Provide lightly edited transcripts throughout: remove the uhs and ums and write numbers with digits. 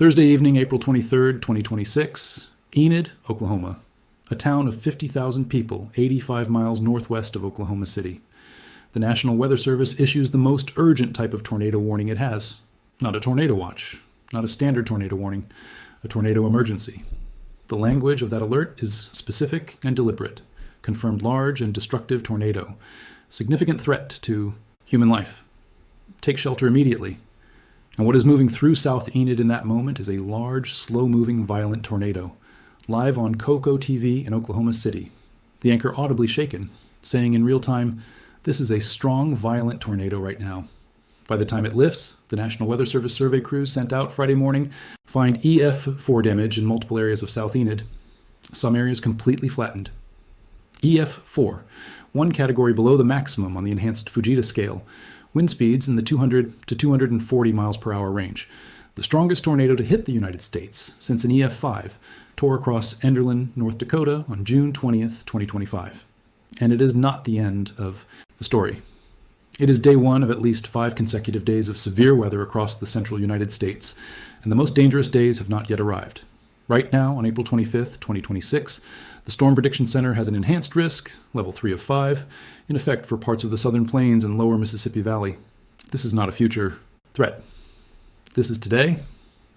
Thursday evening, April 23rd, 2026, Enid, Oklahoma, a town of 50,000 people 85 miles northwest of Oklahoma City. The National Weather Service issues the most urgent type of tornado warning it has. Not a tornado watch, not a standard tornado warning, a tornado emergency. The language of that alert is specific and deliberate. Confirmed large and destructive tornado. Significant threat to human life. Take shelter immediately. And what is moving through South Enid in that moment is a large, slow-moving, violent tornado. Live on Coco TV in Oklahoma City. The anchor audibly shaken, saying in real time, "This is a strong, violent tornado right now." By the time it lifts, the National Weather Service survey crews sent out Friday morning find EF4 damage in multiple areas of South Enid. Some areas completely flattened. EF4, one category below the maximum on the enhanced Fujita scale. Wind speeds in the 200 to 240 miles per hour range. The strongest tornado to hit the United States since an EF5 tore across Enderlin, North Dakota on June 20th, 2025. And it is not the end of the story. It is day one of at least 5 consecutive days of severe weather across the central United States, and the most dangerous days have not yet arrived. Right now, on April 25th, 2026, the Storm Prediction Center has an enhanced risk, level 3 of 5, in effect for parts of the Southern Plains and lower Mississippi Valley. This is not a future threat. This is today,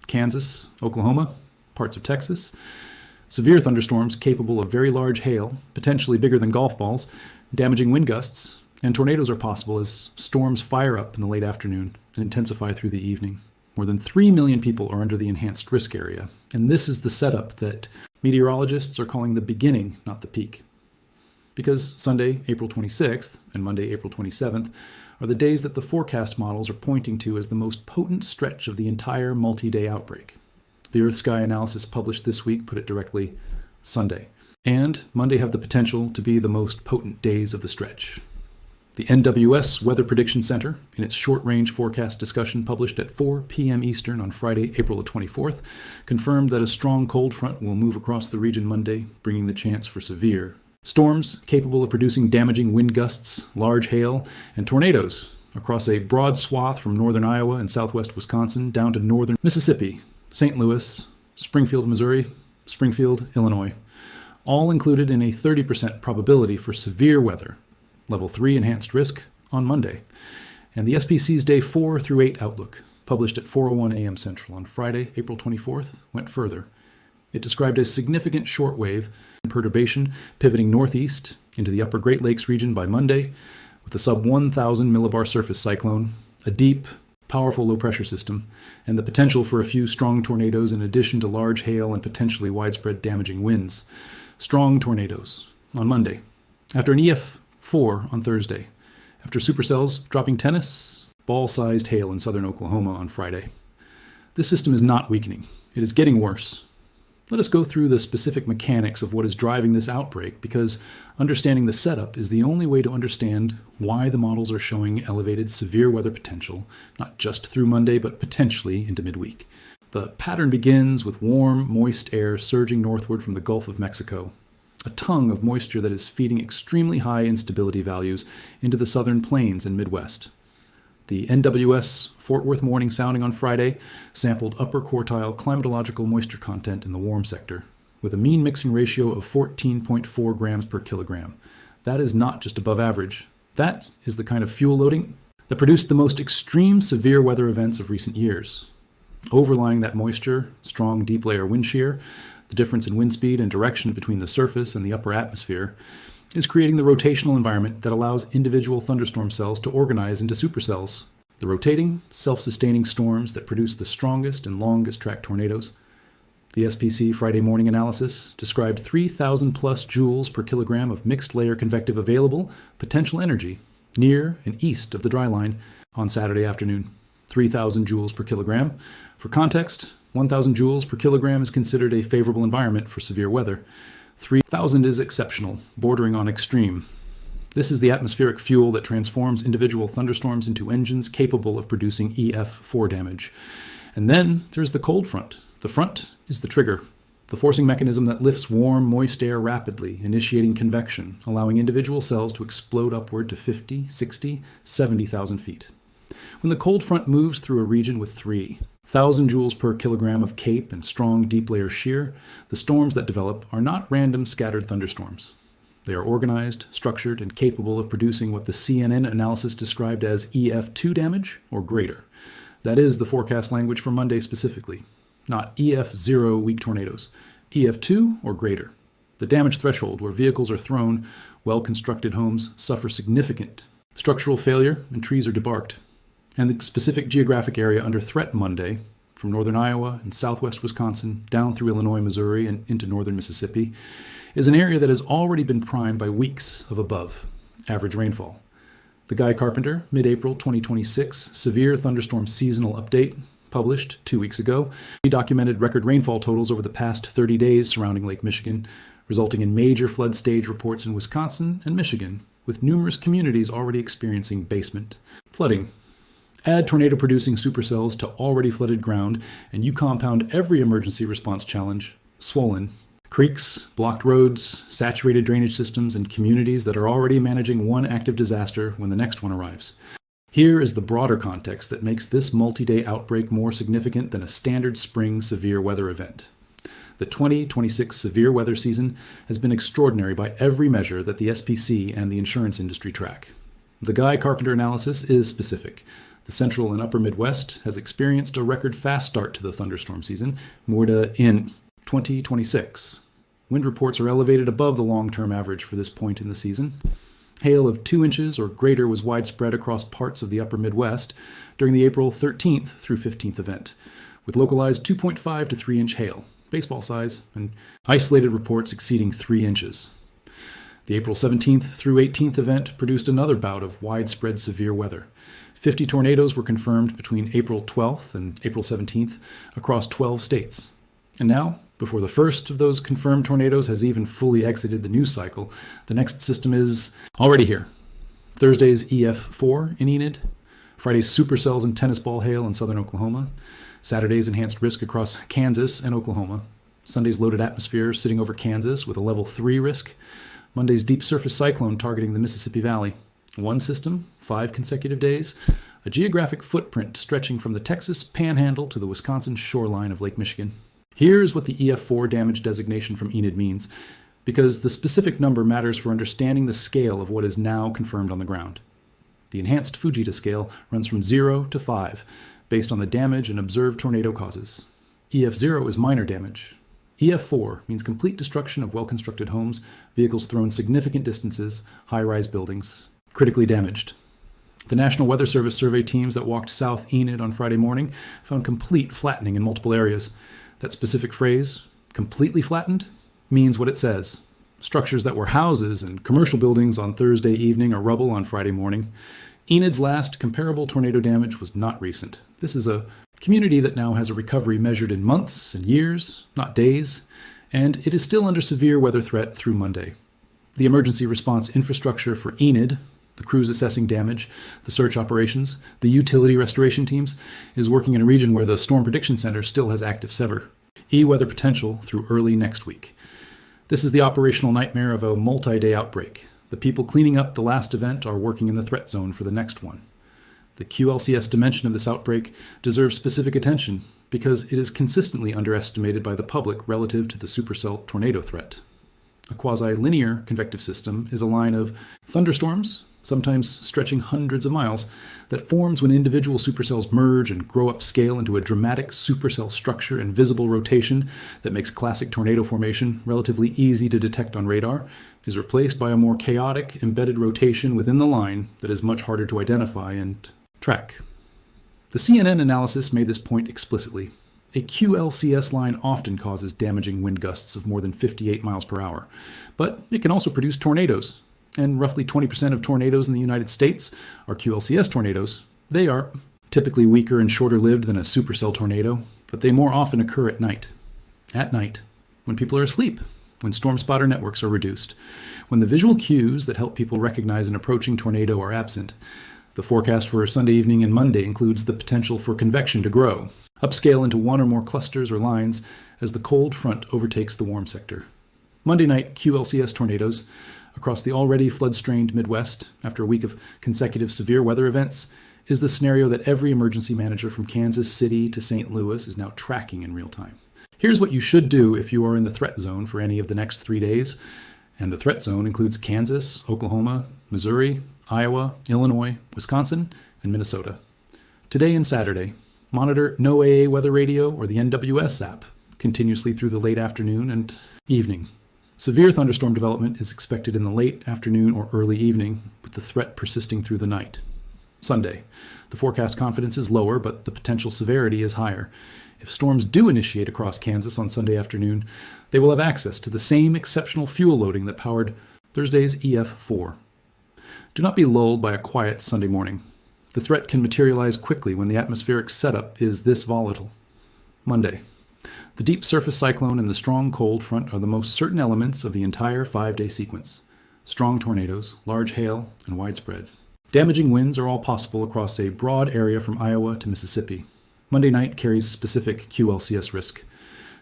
Kansas, Oklahoma, parts of Texas. Severe thunderstorms capable of very large hail, potentially bigger than golf balls, damaging wind gusts, and tornadoes are possible as storms fire up in the late afternoon and intensify through the evening. More than 3 million people are under the enhanced risk area, and this is the setup that meteorologists are calling the beginning, not the peak. Because Sunday, April 26th, and Monday, April 27th, are the days that the forecast models are pointing to as the most potent stretch of the entire multi-day outbreak. The Earth Sky analysis published this week put it directly, Sunday. And Monday have the potential to be the most potent days of the stretch. The NWS Weather Prediction Center, in its short-range forecast discussion published at 4 p.m. Eastern on Friday, April 24th, confirmed that a strong cold front will move across the region Monday, bringing the chance for severe storms capable of producing damaging wind gusts, large hail, and tornadoes across a broad swath from northern Iowa and southwest Wisconsin down to northern Mississippi, St. Louis, Springfield, Missouri, Springfield, Illinois, all included in a 30% probability for severe weather, level 3 enhanced risk, on Monday. And the SPC's day 4 through 8 outlook, published at 4:01 a.m. Central on Friday, April 24th, went further. It described a significant shortwave perturbation pivoting northeast into the upper Great Lakes region by Monday, with a sub-1,000 millibar surface cyclone, a deep, powerful low-pressure system, and the potential for a few strong tornadoes in addition to large hail and potentially widespread damaging winds. Strong tornadoes on Monday. After an EF4 on Thursday. After supercells dropping tennis, ball-sized hail in southern Oklahoma on Friday. This system is not weakening. It is getting worse. Let us go through the specific mechanics of what is driving this outbreak, because understanding the setup is the only way to understand why the models are showing elevated severe weather potential, not just through Monday, but potentially into midweek. The pattern begins with warm, moist air surging northward from the Gulf of Mexico, a tongue of moisture that is feeding extremely high instability values into the southern plains and Midwest. The NWS Fort Worth morning sounding on Friday sampled upper quartile climatological moisture content in the warm sector, with a mean mixing ratio of 14.4 grams per kilogram. That is not just above average. That is the kind of fuel loading that produced the most extreme severe weather events of recent years. Overlying that moisture, strong deep layer wind shear, the difference in wind speed and direction between the surface and the upper atmosphere, is creating the rotational environment that allows individual thunderstorm cells to organize into supercells, the rotating, self-sustaining storms that produce the strongest and longest track tornadoes. The SPC Friday morning analysis described 3,000 plus joules per kilogram of mixed layer convective available potential energy near and east of the dry line on Saturday afternoon. 3,000 joules per kilogram. For context, 1,000 joules per kilogram is considered a favorable environment for severe weather. 3,000 is exceptional, bordering on extreme. This is the atmospheric fuel that transforms individual thunderstorms into engines capable of producing EF4 damage. And then there's the cold front. The front is the trigger, the forcing mechanism that lifts warm, moist air rapidly, initiating convection, allowing individual cells to explode upward to 50, 60, 70,000 feet. When the cold front moves through a region with 3, 1,000 joules per kilogram of CAPE and strong deep layer shear, the storms that develop are not random scattered thunderstorms. They are organized, structured, and capable of producing what the CNN analysis described as EF2 damage or greater. That is the forecast language for Monday specifically, not EF0 weak tornadoes, EF2 or greater. The damage threshold where vehicles are thrown, well-constructed homes suffer significant structural failure, and trees are debarked. And the specific geographic area under threat Monday, from northern Iowa and southwest Wisconsin down through Illinois, Missouri, and into northern Mississippi, is an area that has already been primed by weeks of above average rainfall. The Guy Carpenter, mid-April 2026 Severe Thunderstorm Seasonal Update, published 2 weeks ago, he documented record rainfall totals over the past 30 days surrounding Lake Michigan, resulting in major flood stage reports in Wisconsin and Michigan, with numerous communities already experiencing basement flooding. Add tornado-producing supercells to already flooded ground, and you compound every emergency response challenge swollen. Creeks, blocked roads, saturated drainage systems, and communities that are already managing one active disaster when the next one arrives. Here is the broader context that makes this multi-day outbreak more significant than a standard spring severe weather event. The 2026 severe weather season has been extraordinary by every measure that the SPC and the insurance industry track. The Guy Carpenter analysis is specific. The central and upper Midwest has experienced a record fast start to the thunderstorm season, in 2026. Wind reports are elevated above the long-term average for this point in the season. Hail of 2 inches or greater was widespread across parts of the upper Midwest during the April 13th through 15th event, with localized 2.5 to 3 inch hail, baseball size, and isolated reports exceeding 3 inches. The April 17th through 18th event produced another bout of widespread severe weather. 50 tornadoes were confirmed between April 12th and April 17th across 12 states. And now, before the first of those confirmed tornadoes has even fully exited the news cycle, the next system is already here. Thursday's EF4 in Enid, Friday's supercells and tennis ball hail in southern Oklahoma, Saturday's enhanced risk across Kansas and Oklahoma, Sunday's loaded atmosphere sitting over Kansas with a level 3 risk, Monday's deep surface cyclone targeting the Mississippi Valley. One system, 5 consecutive days, a geographic footprint stretching from the Texas panhandle to the Wisconsin shoreline of Lake Michigan. Here's what the EF4 damage designation from Enid means, because the specific number matters for understanding the scale of what is now confirmed on the ground. The enhanced Fujita scale runs from 0 to 5, based on the damage and observed tornado causes. EF0 is minor damage. EF4 means complete destruction of well-constructed homes, vehicles thrown significant distances, high-rise buildings, critically damaged. The National Weather Service survey teams that walked south Enid on Friday morning found complete flattening in multiple areas. That specific phrase, completely flattened, means what it says. Structures that were houses and commercial buildings on Thursday evening are rubble on Friday morning. Enid's last comparable tornado damage was not recent. This is a community that now has a recovery measured in months and years, not days, and it is still under severe weather threat through Monday. The emergency response infrastructure for Enid, the crews assessing damage, the search operations, the utility restoration teams, is working in a region where the Storm Prediction Center still has active SEVER, E-weather potential through early next week. This is the operational nightmare of a multi-day outbreak. The people cleaning up the last event are working in the threat zone for the next one. The QLCS dimension of this outbreak deserves specific attention because it is consistently underestimated by the public relative to the supercell tornado threat. A quasi-linear convective system is a line of thunderstorms, sometimes stretching hundreds of miles, that forms when individual supercells merge and grow upscale into a dramatic supercell structure and visible rotation that makes classic tornado formation relatively easy to detect on radar, is replaced by a more chaotic embedded rotation within the line that is much harder to identify and track. The CNN analysis made this point explicitly. A QLCS line often causes damaging wind gusts of more than 58 miles per hour, but it can also produce tornadoes. And roughly 20% of tornadoes in the United States are QLCS tornadoes. They are typically weaker and shorter lived than a supercell tornado, but they more often occur at night. At night, when people are asleep, when storm spotter networks are reduced, when the visual cues that help people recognize an approaching tornado are absent. The forecast for Sunday evening and Monday includes the potential for convection to grow, upscale into one or more clusters or lines as the cold front overtakes the warm sector. Monday night QLCS tornadoes across the already flood-strained Midwest after a week of consecutive severe weather events is the scenario that every emergency manager from Kansas City to St. Louis is now tracking in real time. Here's what you should do if you are in the threat zone for any of the next 3 days. And the threat zone includes Kansas, Oklahoma, Missouri, Iowa, Illinois, Wisconsin, and Minnesota. Today and Saturday, monitor NOAA weather radio or the NWS app continuously through the late afternoon and evening. Severe thunderstorm development is expected in the late afternoon or early evening, with the threat persisting through the night. Sunday, the forecast confidence is lower, but the potential severity is higher. If storms do initiate across Kansas on Sunday afternoon, they will have access to the same exceptional fuel loading that powered Thursday's EF4. Do not be lulled by a quiet Sunday morning. The threat can materialize quickly when the atmospheric setup is this volatile. Monday, the deep surface cyclone and the strong cold front are the most certain elements of the entire 5-day sequence. Strong tornadoes, large hail, and widespread. Damaging winds are all possible across a broad area from Iowa to Mississippi. Monday night carries specific QLCS risk.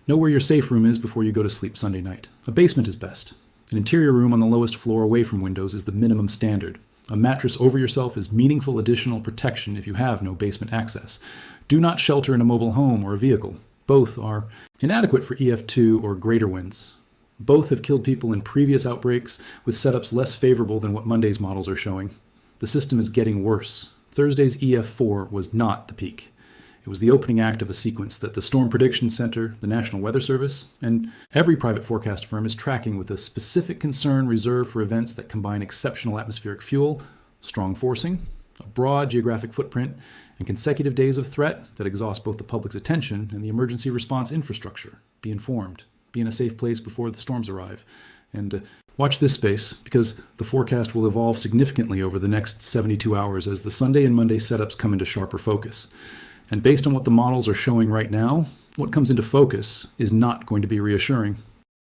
Know where your safe room is before you go to sleep Sunday night. A basement is best. An interior room on the lowest floor away from windows is the minimum standard. A mattress over yourself is meaningful additional protection if you have no basement access. Do not shelter in a mobile home or a vehicle. Both are inadequate for EF2 or greater winds. Both have killed people in previous outbreaks with setups less favorable than what Monday's models are showing. The system is getting worse. Thursday's EF4 was not the peak. It was the opening act of a sequence that the Storm Prediction Center, the National Weather Service, and every private forecast firm is tracking with a specific concern reserved for events that combine exceptional atmospheric fuel, strong forcing, a broad geographic footprint, and consecutive days of threat that exhaust both the public's attention and the emergency response infrastructure. Be informed. Be in a safe place before the storms arrive. And watch this space, because the forecast will evolve significantly over the next 72 hours as the Sunday and Monday setups come into sharper focus. And based on what the models are showing right now, what comes into focus is not going to be reassuring.